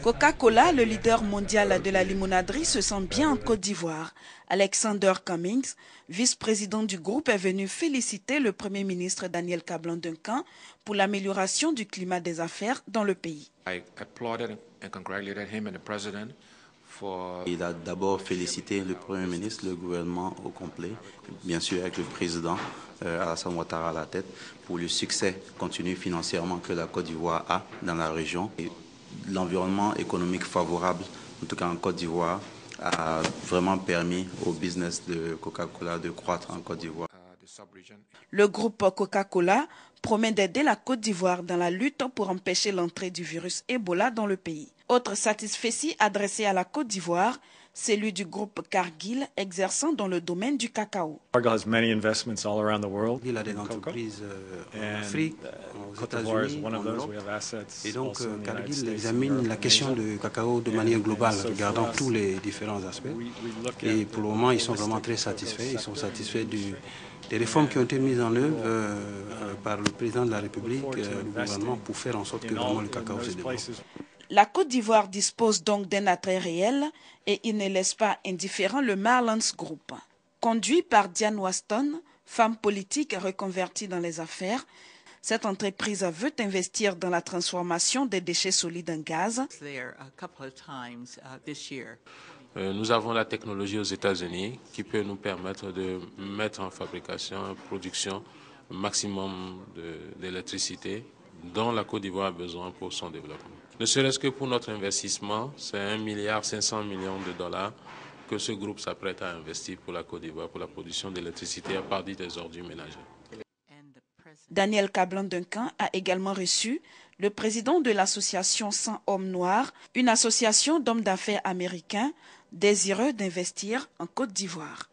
Coca-Cola, le leader mondial de la limonaderie, se sent bien en Côte d'Ivoire. Alexander Cummings, vice-président du groupe, est venu féliciter le Premier ministre Daniel Kablan-Duncan pour l'amélioration du climat des affaires dans le pays. Il a d'abord félicité le Premier ministre, le gouvernement au complet, bien sûr avec le président Alassane Ouattara à la tête, pour le succès continu financièrement que la Côte d'Ivoire a dans la région. L'environnement économique favorable, en tout cas en Côte d'Ivoire, a vraiment permis au business de Coca-Cola de croître en Côte d'Ivoire. Le groupe Coca-Cola promet d'aider la Côte d'Ivoire dans la lutte pour empêcher l'entrée du virus Ebola dans le pays. Autre satisfecit adressé à la Côte d'Ivoire, celui du groupe Cargill exerçant dans le domaine du cacao. Il a des entreprises en Afrique, aux États-Unis, en Europe. Et donc Cargill examine la question du cacao de manière globale, regardant tous les différents aspects. Et pour le moment, ils sont vraiment très satisfaits. Ils sont satisfaits des réformes qui ont été mises en œuvre par le président de la République, le gouvernement, pour faire en sorte que vraiment le cacao se développe. La Côte d'Ivoire dispose donc d'un attrait réel et il ne laisse pas indifférent le Marlins Group. Conduit par Diane Waston, femme politique reconvertie dans les affaires, cette entreprise veut investir dans la transformation des déchets solides en gaz. Nous avons la technologie aux États-Unis qui peut nous permettre de mettre en fabrication, en production, un maximum d'électricité dont la Côte d'Ivoire a besoin pour son développement. Ne serait-ce que pour notre investissement, c'est 1,5 milliard de dollars que ce groupe s'apprête à investir pour la Côte d'Ivoire pour la production d'électricité à partir des ordures ménagères. Daniel Kablan-Duncan a également reçu le président de l'association 100 Hommes Noirs, une association d'hommes d'affaires américains désireux d'investir en Côte d'Ivoire.